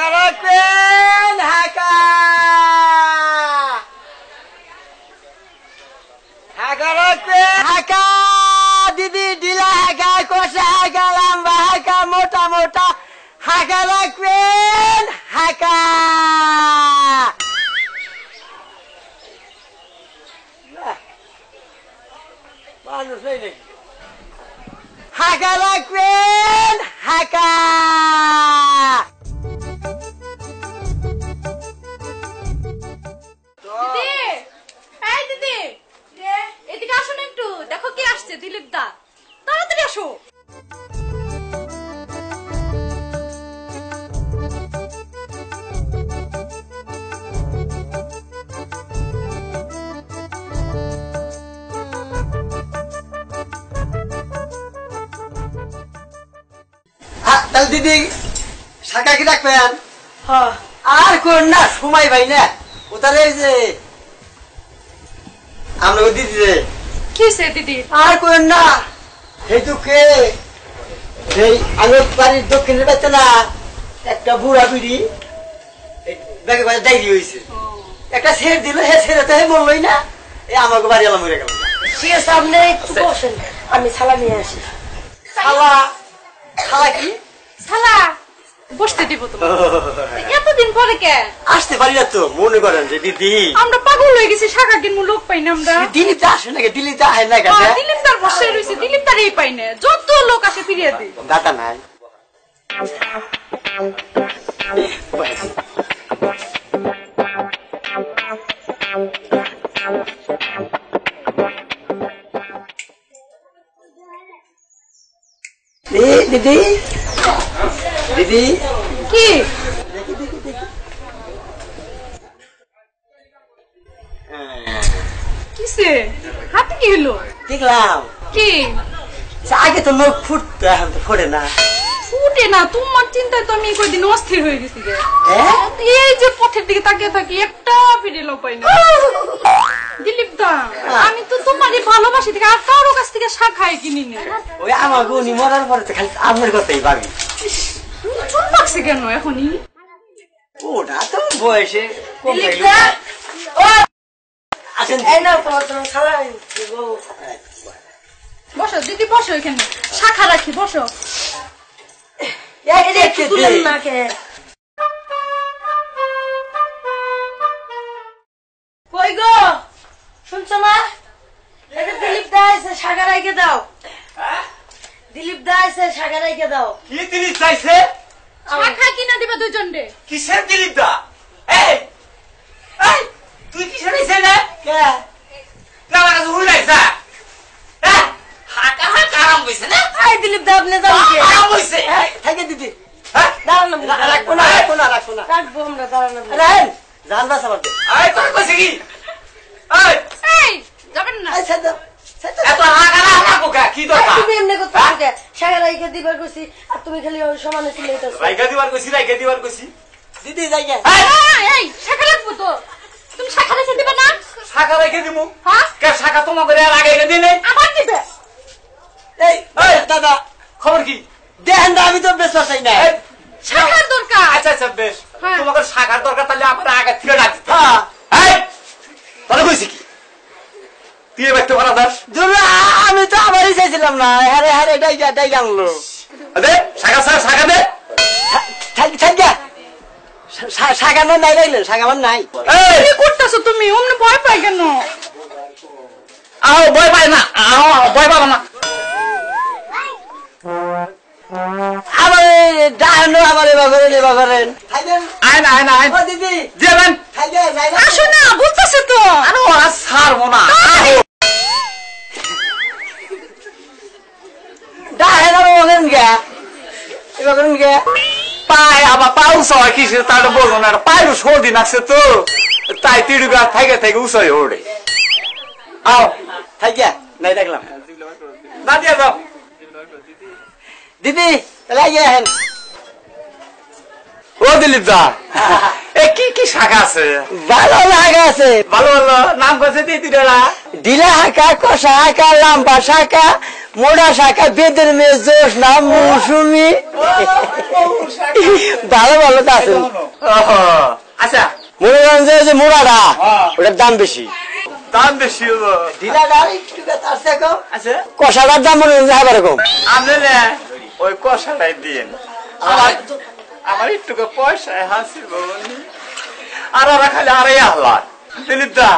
হাঁকা রাখবেন হাঁকা হাঁকা রাখবেন হাঁকা দিদি ঢিলা হাঁকা কষা হাঁকা লম্বা হাঁকা মোটা মোটা হাঁকা রাখবেন হাঁকা মানুষ নেই নাকি হাঁকা রাখবেন হাঁকা এদিকে আসুন একটু দেখো কি আসছে দিলীপ দা তাড়াতাড়ি আসো দিদি শাখা কি রাখবেন আর কোন না সময় ভাই না ওটারে যে আমরা দিদি রে কি সে দিদি আর কোন না এই দুঃখে এই আমার বাড়ির দক্ষিণে পাচ্ছে না একটা বুড়া বুড়ি ব্যাগে বাড়ি ডাইরি হয়েছে একটা ছেড় দিল হে ছেড়ে তো হে বললোই না এই আমাকে বাড়ি এলাম মরে গেল ঠিক আছে আপনি একটু বসেন আমি ছালা নিয়ে আসি খালা খালা কি শালা বসতে দিব তোমার এতদিন পরে কে আসতে পারি না তো মনে করেন যে দিদি আমরা পাগল হয়ে গেছি শাখা কিনবো লোক পাই না আমরা দিলীপ দা আসে নাকি দিলীপ দা হয় না কেন দিলীপ তার বসে রয়েছে দিলীপ তারই পাই না যত লোক আসে ফিরিয়ে দিই দাদা নাই দিদি দিদি কি কিসে হাতে কি হলো দেখলাম কি আগে তো লোক ফুটতো এখন তো ফোটে না ফুটে না তোমার চিন্তায় তো আমি কয়দিন অস্থির হয়ে গেছি রে হ্যাঁ? এই যে পথের দিকে তাকিয়ে থাকি একটা ফিরে লোক পাই না দিলীপ দা আমি তো তোমারই ভালোবাসি থেকে আর কারো কাছ থেকে শাখায় কিনি না ওই আমার গুনি মরার পরে তো খালি আমার কথাই ভাবি চুপ পাকছে কেন এখনই ওটা তো বয়সে কম দিলীপ হইলো। দা ও আসেন এই নাও তোমার জন্য ছালা দিব বসো দিদি বসো এখানে শাখা রাখি বসো এই যে একটু তুলেন না কে কই গো শুনছো না এটা দিলীপ দা এসে শাখা রাইকে দাও দিলীপ দা এসে শাখা রাইকে দাও কি দিলীপ চাইছে শাখা কিনা দিবা দুজন রে কিসের দিলীপ দা এই এই তুই কিসের এসে না কে আমার কাছে হুই লাগছা হ্যাঁ হাঁকা হাঁকা আরাম হয়েছে না এই দিলীপ দা আপনি যাও কে আরাম হয়েছে থাকে দিদি হ্যাঁ দাঁড়ান রাখবো না রাখবো না রাখবো না কাটবো আমরা দাঁড়ান রাখেন জান বাস আমার এই তোর কইছে কি এই এই যাবেন না এত হাঁকা না হাঁকা কা কি দরকার তুমি এমনি করতে কে শাখা রাইকে দিবার কইছি আর তুমি খালি ওই সমানে চিল্লাইতাছো রাইগা দিবার কইছি দিদি যাই গে এই শাখা রাখবো তো তুমি শাখা রেখে দিবা না শাখা রেখে দিমু হ্যাঁ কে শাখা তোমাকে আর আগে রেখে দিনে আবার দিবে এই এই দাদা খবর কি দেখেন না আমি তো বেশ চাই না এই, শাখার দরকার আচ্ছা আচ্ছা বেশ হ্যাঁ। তোমাকে শাখার দরকার তাহলে আমার আগে থেকে ডাক দিতে হ্যাঁ এই তাহলে কইছি কি তুই এবার তো ভাড়া দাস দুলা আমি তো আবারই চাইছিলাম না হারে হারে ডাই আনলো দে শাখা শাখা দে থাকা শাগানো নাই রাইলেন শাগামান নাই এই কি করতেছো তুমি অমনে ভয় পাই কেন আও ভয় পায় না আও ভয় পাবো না আবার ডানো আবার এবার করেন আইন আইন আইন ও দিদি দিবেন আসো না বলতেছে তো আরে ওরা ছাড়বো না ডাহেন আবার করেন গে এবার করেন গে পায় আবার পাউ সয় কিছু তাহলে বলবো না পায়ের সর্দি নাকছে তো তাই তিড়ুগা থেকে থেকে উসয় ওড়ে আও থাকিয়া নাই দেখলাম না দিয়ে দাও দিদি তাহলে আইয়া হেন ও দিলীপ দা এ কি কি শাখা আছে ভালো লাগা আছে ভালো ভালো নাম কইছে দিদিরা ঢিলা হাঁকা কষা হাঁকা লম্বা শাখা মোড়া শাখা বেদের মেয়ে জোশ না মৌসুমি ভালো ভালো তো আছে আচ্ছা মনোরঞ্জনের যে মোড়াটা ওটার দাম বেশি দাম বেশি হলো ঢিলাটার একটু আছে কম আচ্ছা কষাটার দাম মনোরঞ্জন হবে এরকম আপনি ওই কষাটাই দিন আমার একটু পয়সা হাসিল আর ওরা খালি আড়াই আহ্লাদ দিলীপ দা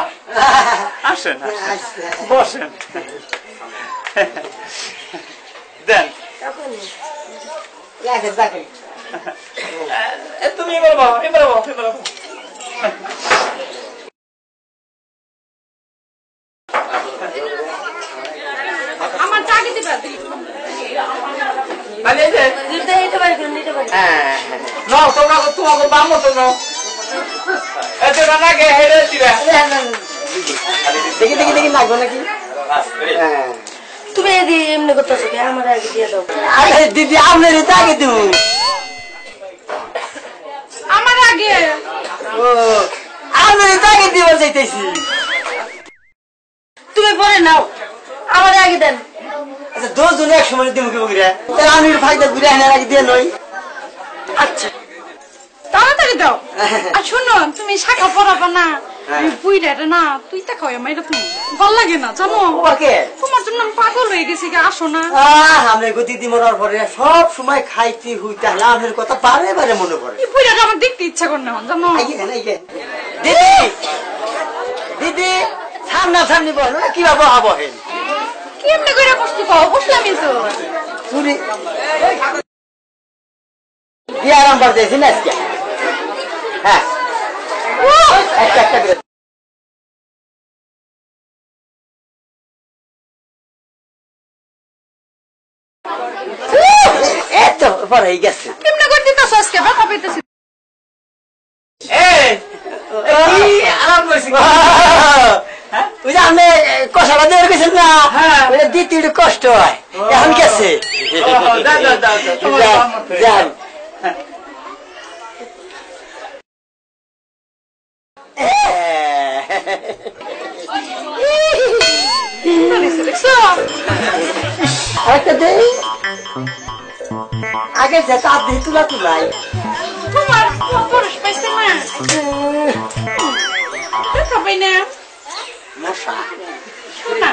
আসেন বসেন দেন তুমি এবার বাবা এবার আমার টাকা দিবা দিতে পারি নাও তোমরা তোমাকে বাম মতো নাও এত না গে হেরে দিবে দেখি দেখি দেখি লাগবো নাকি তুমি এমনি করতেছো কি আমার আগে দিয়ে দাও আরে দিদি আপনার তো আগে দেবো আমার আগে ও আপনার তো আগে দিব চাইতেছি তুমি পরে নাও আমার আগে দেন আচ্ছা 10 জন এক সময় দিব কি বগিরা তাহলে আমি ফায়দা ঘুরে আনার আগে দিয়ে নই আচ্ছা তাড়াতাড়ি দাও আর শোনো তুমি শাখা পড়াবা না বুইরা না তুই তা খাওয়া মাইরা তুমি ভাল লাগে না জানো ওকে তোমার জন্য আমি পাগল হয়ে গেছি আসো না আমরা গতি দি মরার পরে সব সময় খাইতে হইতে হলে আপনার কথা বারে বারে মনে পড়ে এই বুইরাটা আমার দেখতে ইচ্ছা করে না জানো দিদি দিদি সামনা সামনি বল কি বাবু হবো হেন কেমনে করে বসতে পাও বসলামই তো চুরি দিয়ে আরাম বাড়তেছি না আজকে হ্যাঁ একটা একটা করে এত পরে গেছে কেমনে করে দিতেছ আজকে ব্যথা পেতেছি আরাম করছি ওই যে আপনি কষাটা দেওয়ার গেছেন না ওই যে দিতে একটু কষ্ট হয় এখন গেছে যান আরেকটা দেই আগে যে তাপ দিয়ে তুলা তুলাই তোমার পরশ পাইছে না ব্যথা পাই না মশা শোনা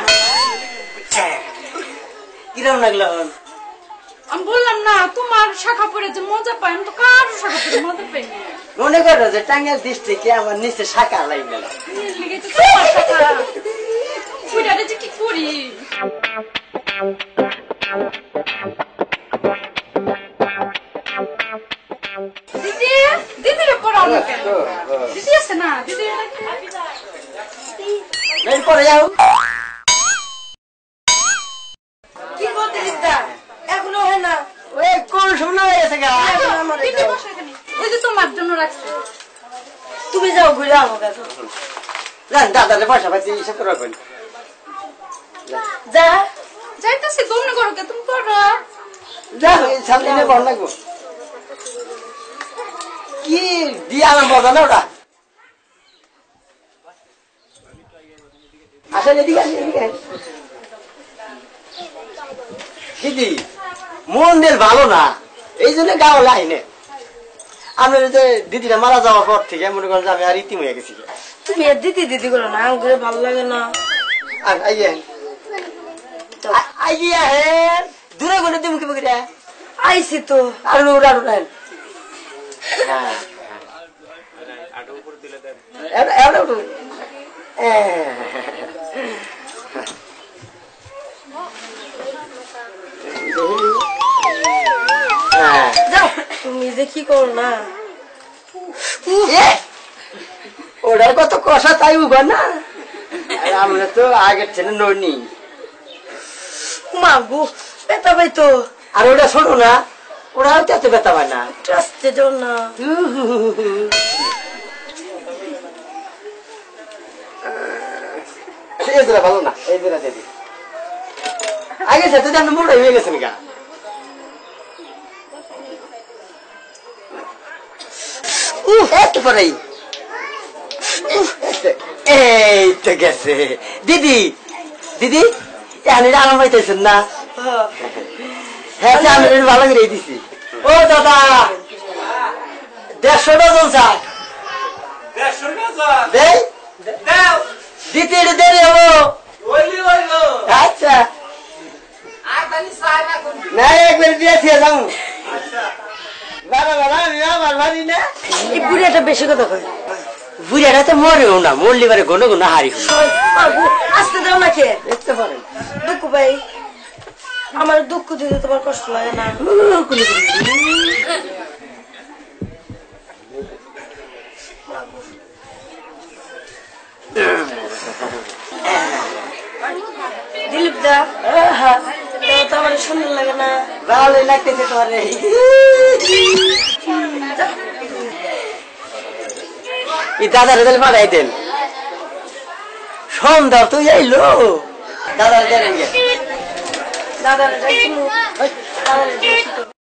কিরম লাগলো আমি বললাম না তোমার শাখা পড়ে যে মজা পাই আমি তো কারো শাখা পড়ে মজা পাই না মনে করো যে টাঙ্গার দৃষ্টিকে আমার নিচে শাখা লাগবে না লেগে তো তোমার শাখা বুইরাটা যে কি করি দিদি দিদিরে পড়াও না কেন দিদি আছে না দিদি পরে যাও কি করতে দিতা এখনো হয় না ওই কোন সময় হয়ে গেছে গা দিদি বসো এখানে ওই যে তোমার জন্য রাখছি তুমি যাও ঘুরে আমার কাছে যান দাদারে পয়সা পাইছি হিসাব করে রাখবেন যা যাইতাছি দমনে করো কে তুমি করো যাও এই সামনে নিয়ে বড় লাগবো কি দিয়া না মজা না ওটা আসেন এদিকে আসেন এদিকে দিদি মন দিল ভালো না এই জন্য গাও লাইনে আমি যে দিদিটা মারা যাওয়ার পর থেকে মনে করেন যে আমি আর ইতিম হয়ে গেছি তুমি আর দিদি দিদি করো না আমার ঘুরে ভালো লাগে না আইয়েন আইয়েন দূরে করে দিম কি বকিরা আইসি তো আর উড়া উড়ান হ্যাঁ এবার উঠু যাও তুমি যে কি করো না ওটার কত কষা তাই উবা না আমরা তো আগের ছেলে ননি মা গো বেতা ভাই তো আর ওটা ছোট না ওরা হয়তো এত ব্যথা পায় না ট্রাস্টে যাও না এই জোড়া ভালো না এই জোড়া দিদি আগে সাথে তো আমরা মোটাই হয়ে গেছেন গা একটু পরেই এই তো গেছে দিদি দিদি এখানে আরাম পাইতেছেন না হ্যাঁ আমি ভালো করে দিছি ও দাদা 150 ডজন চাই দেই দিতে দেরি হবো আচ্ছা না একবার দিয়েছি যাও বাবা বাবা আমি আমার বাড়ি না এই বুড়িটা বেশি কথা কয় বুড়িয়াটা তো মরেও না মরলি বারে ঘন ঘন হারি আসতে দাও না কে দেখতে পারেন দুঃখ ভাই আমার দুঃখ দিতে তোমার কষ্ট লাগে না দিলীপ দা তো আমার সুন্দর লাগে না ভালোই লাগতেছে তোমার এই দাদার তাহলে পাঠাই দেন সন্ধ্যা তো যাইলো দাদার দেন দাদা